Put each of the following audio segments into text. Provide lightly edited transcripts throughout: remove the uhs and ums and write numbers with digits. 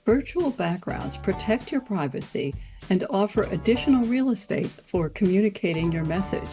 Virtual backgrounds protect your privacy and offer additional real estate for communicating your message.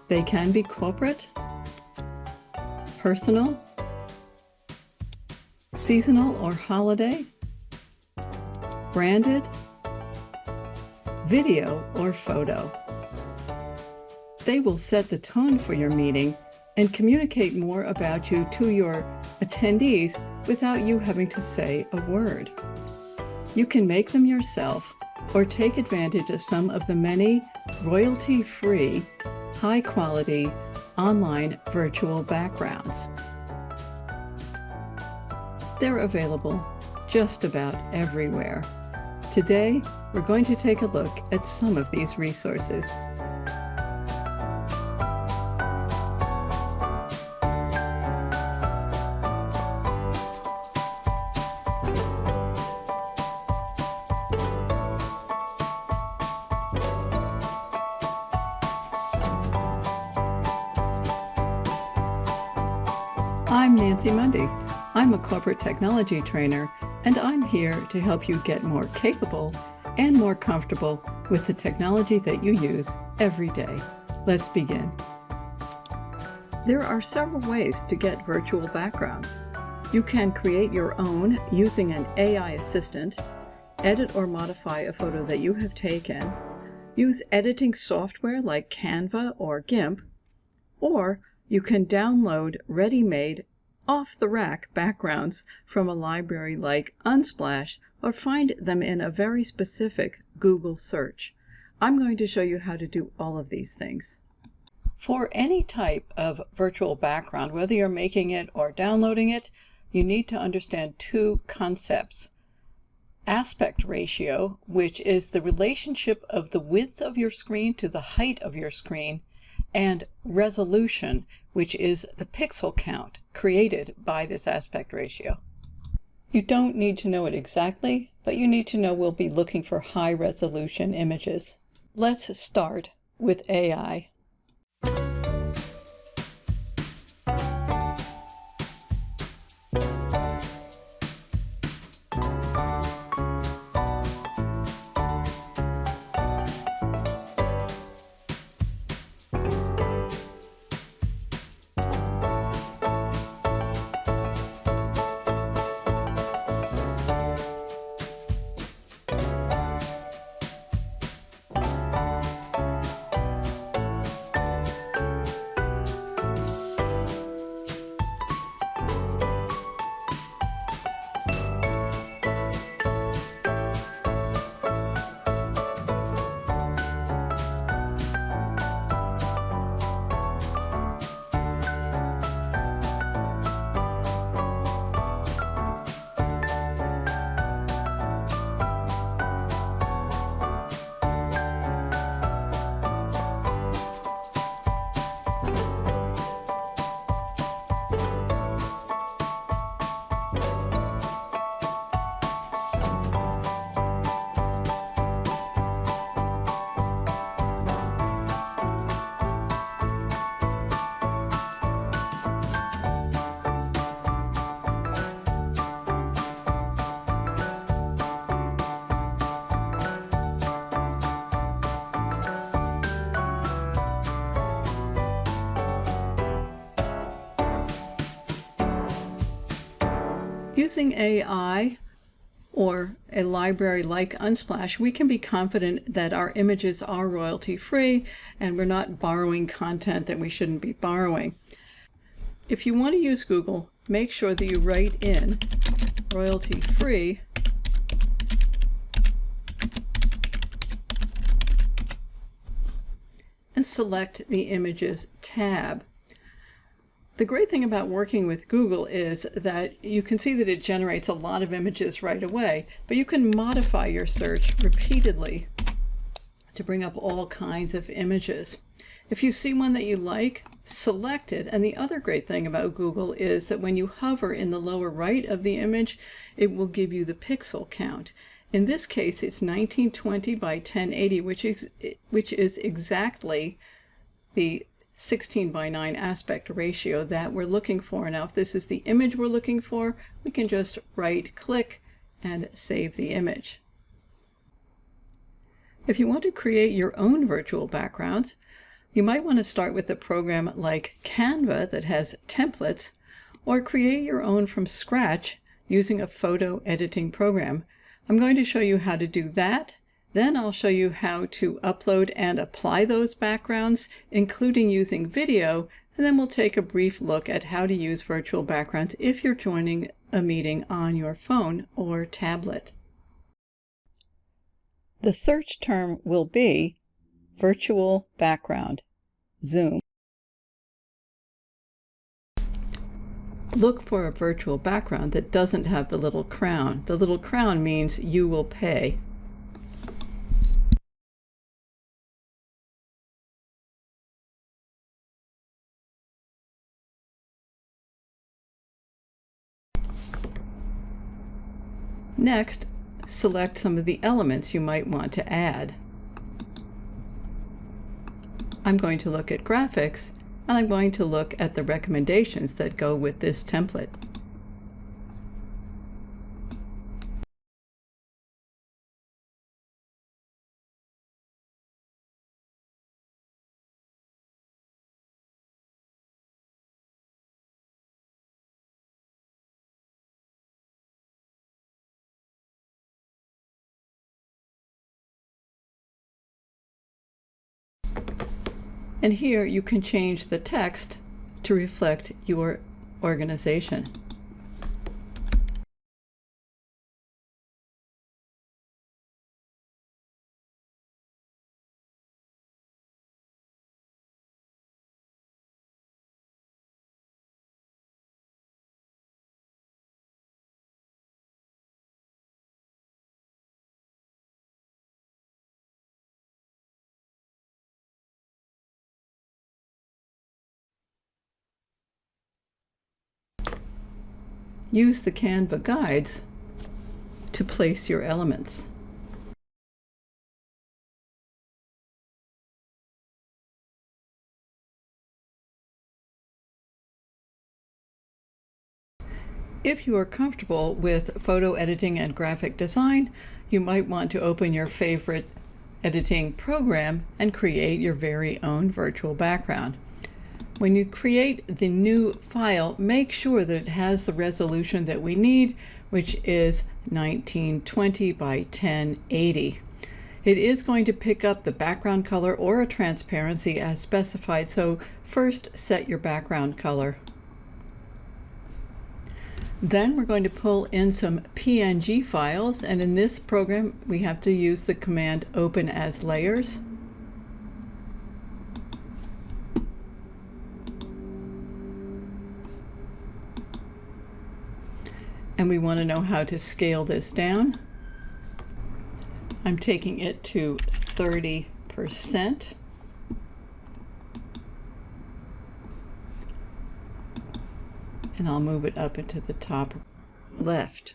They can be corporate, personal, seasonal or holiday, branded, video or photo. They will set the tone for your meeting and communicate more about you to your attendees without you having to say a word. You can make them yourself or take advantage of some of the many royalty-free, high-quality online virtual backgrounds. They're available just about everywhere. Today, we're going to take a look at some of these resources. I'm Nancy Mundy. I'm a corporate technology trainer, and I'm here to help you get more capable and more comfortable with the technology that you use every day. Let's begin. There are several ways to get virtual backgrounds. You can create your own using an AI assistant, edit or modify a photo that you have taken, use editing software like Canva or Gimp, or you can download ready-made, off-the-rack backgrounds from a library like Unsplash or find them in a very specific Google search. I'm going to show you how to do all of these things. For any type of virtual background, whether you're making it or downloading it, you need to understand two concepts. Aspect ratio, which is the relationship of the width of your screen to the height of your screen, and resolution, which is the pixel count created by this aspect ratio. You don't need to know it exactly, but you need to know we'll be looking for high resolution images. Let's start with AI. Using AI or a library like Unsplash, we can be confident that our images are royalty-free and we're not borrowing content that we shouldn't be borrowing. If you want to use Google, make sure that you write in royalty-free and select the Images tab. The great thing about working with Google is that you can see that it generates a lot of images right away, but you can modify your search repeatedly to bring up all kinds of images. If you see one that you like, select it. And the other great thing about Google is that when you hover in the lower right of the image, it will give you the pixel count. In this case, it's 1920 by 1080, which is exactly the 16 by 9 aspect ratio that we're looking for. Now, if this is the image we're looking for, we can just right-click and save the image. If you want to create your own virtual backgrounds, you might want to start with a program like Canva that has templates, or create your own from scratch using a photo editing program. I'm going to show you how to do that. Then I'll show you how to upload and apply those backgrounds, including using video, and then we'll take a brief look at how to use virtual backgrounds if you're joining a meeting on your phone or tablet. The search term will be virtual background, Zoom. Look for a virtual background that doesn't have the little crown. The little crown means you will pay. Next, select some of the elements you might want to add. I'm going to look at graphics, and I'm going to look at the recommendations that go with this template. And here you can change the text to reflect your organization. Use the Canva guides to place your elements. If you are comfortable with photo editing and graphic design, you might want to open your favorite editing program and create your very own virtual background. When you create the new file, make sure that it has the resolution that we need, which is 1920 by 1080. It is going to pick up the background color or a transparency as specified, so first set your background color. Then we're going to pull in some PNG files, and in this program we have to use the command open as layers. And we want to know how to scale this down. I'm taking it to 30%. And I'll move it up into the top left.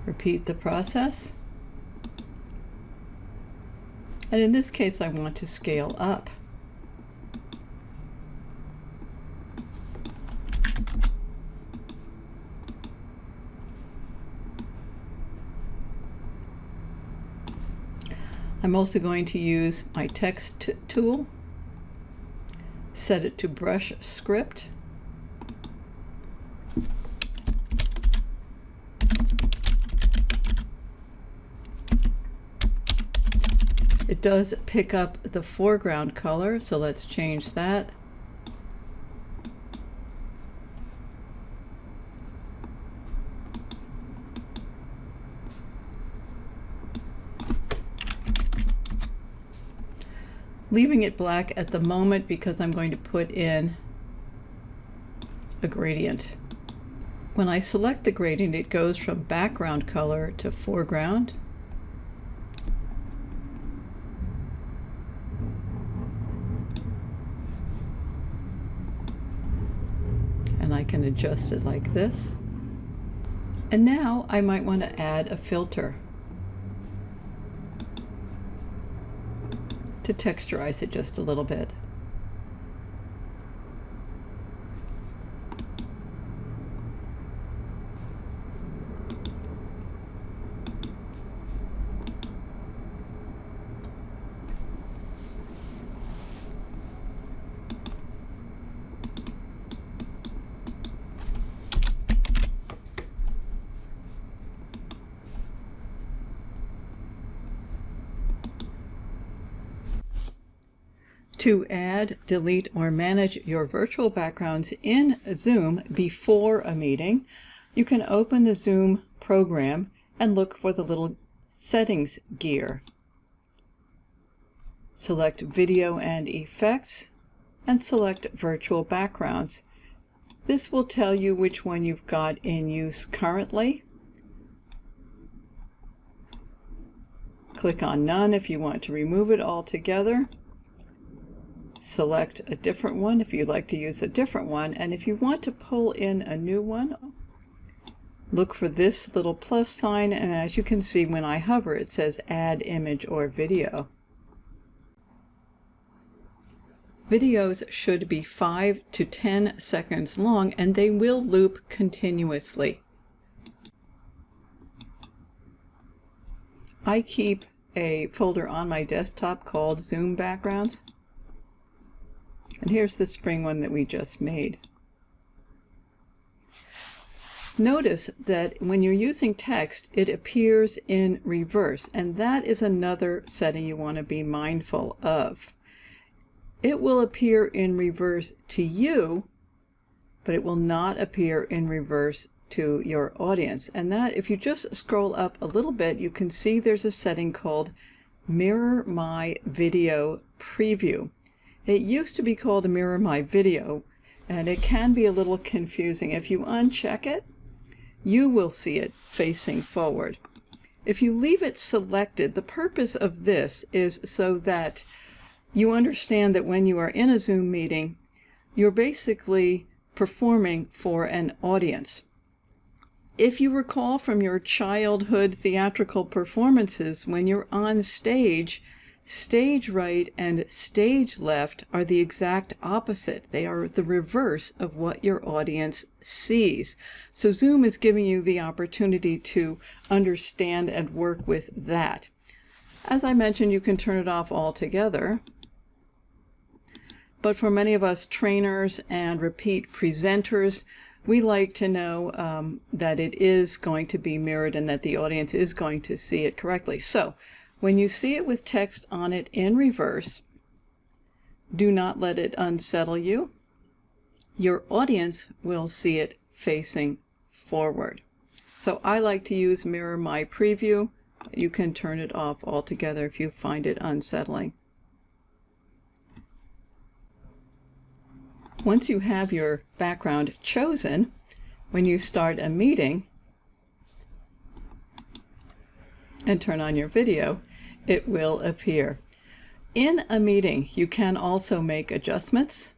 Repeat the process. And in this case, I want to scale up. I'm also going to use my text tool, set it to brush script, it does pick up the foreground color, so let's change that. Leaving it black at the moment because I'm going to put in a gradient. When I select the gradient, it goes from background color to foreground. And I can adjust it like this. And now I might want to add a filter to texturize it just a little bit. To add, delete, or manage your virtual backgrounds in Zoom before a meeting, you can open the Zoom program and look for the little settings gear. Select Video and Effects and select Virtual Backgrounds. This will tell you which one you've got in use currently. Click on None if you want to remove it altogether. Select a different one if you'd like to use a different one, and if you want to pull in a new one, look for this little plus sign, and as you can see when I hover it says Add Image or Video. Videos should be 5 to 10 seconds long, and they will loop continuously. I keep a folder on my desktop called Zoom Backgrounds. And here's the spring one that we just made. Notice that when you're using text, it appears in reverse, and that is another setting you want to be mindful of. It will appear in reverse to you, but it will not appear in reverse to your audience. And that, if you just scroll up a little bit, you can see there's a setting called Mirror My Video Preview. It used to be called Mirror My Video, and it can be a little confusing. If you uncheck it, you will see it facing forward. If you leave it selected, the purpose of this is so that you understand that when you are in a Zoom meeting, you're basically performing for an audience. If you recall from your childhood theatrical performances, when you're on stage, stage right and stage left are the exact opposite. They are the reverse of what your audience sees. So Zoom is giving you the opportunity to understand and work with that. As I mentioned, you can turn it off altogether. But for many of us trainers and repeat presenters, we like to know that it is going to be mirrored and that the audience is going to see it correctly. So when you see it with text on it in reverse, do not let it unsettle you. Your audience will see it facing forward. So I like to use Mirror My Preview. You can turn it off altogether if you find it unsettling. Once you have your background chosen, when you start a meeting and turn on your video, it will appear. In a meeting, you can also make adjustments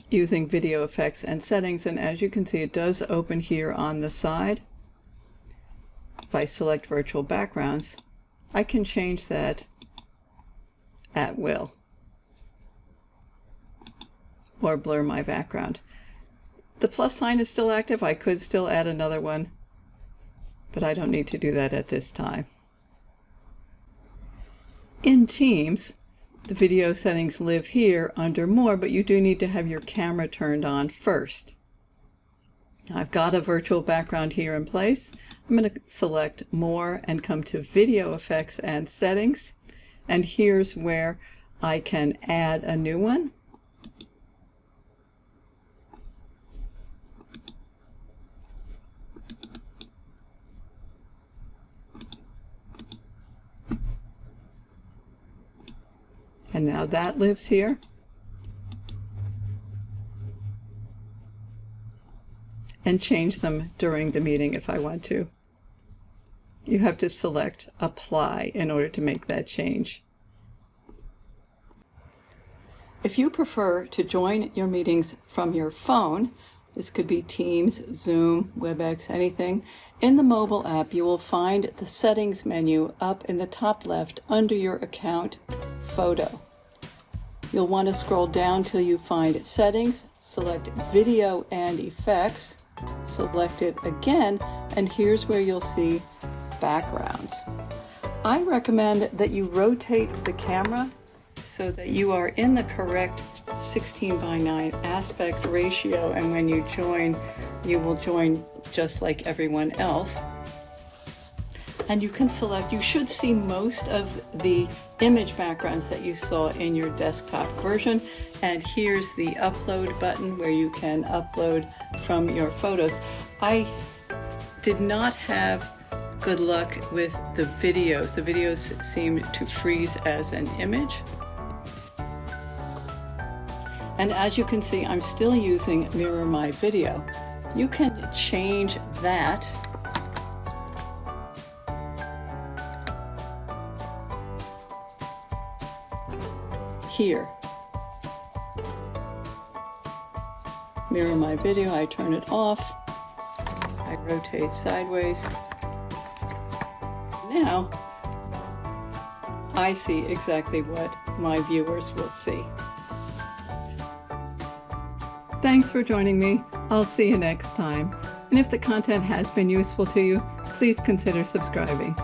using video effects and settings, and as you can see, it does open here on the side. If I select virtual backgrounds, I can change that at will, or blur my background. The plus sign is still active. I could still add another one, but I don't need to do that at this time. In Teams, the video settings live here under More, but you do need to have your camera turned on first. I've got a virtual background here in place. I'm going to select More and come to Video Effects and Settings, and here's where I can add a new one. And now that lives here. And change them during the meeting if I want to. You have to select Apply in order to make that change. If you prefer to join your meetings from your phone, this could be Teams, Zoom, WebEx, anything. In the mobile app, you will find the settings menu up in the top left under your account photo. You'll want to scroll down till you find Settings, select Video and Effects, select it again, and here's where you'll see Backgrounds. I recommend that you rotate the camera so that you are in the correct 16:9 aspect ratio, and when you join, you will join just like everyone else. and you can select, you should see most of the image backgrounds that you saw in your desktop version. And here's the upload button where you can upload from your photos. I did not have good luck with the videos. The videos seem to freeze as an image. And as you can see, I'm still using Mirror My Video. You can change that here. Mirror My Video, I turn it off. I rotate sideways. Now, I see exactly what my viewers will see. Thanks for joining me. I'll see you next time. And if the content has been useful to you, please consider subscribing.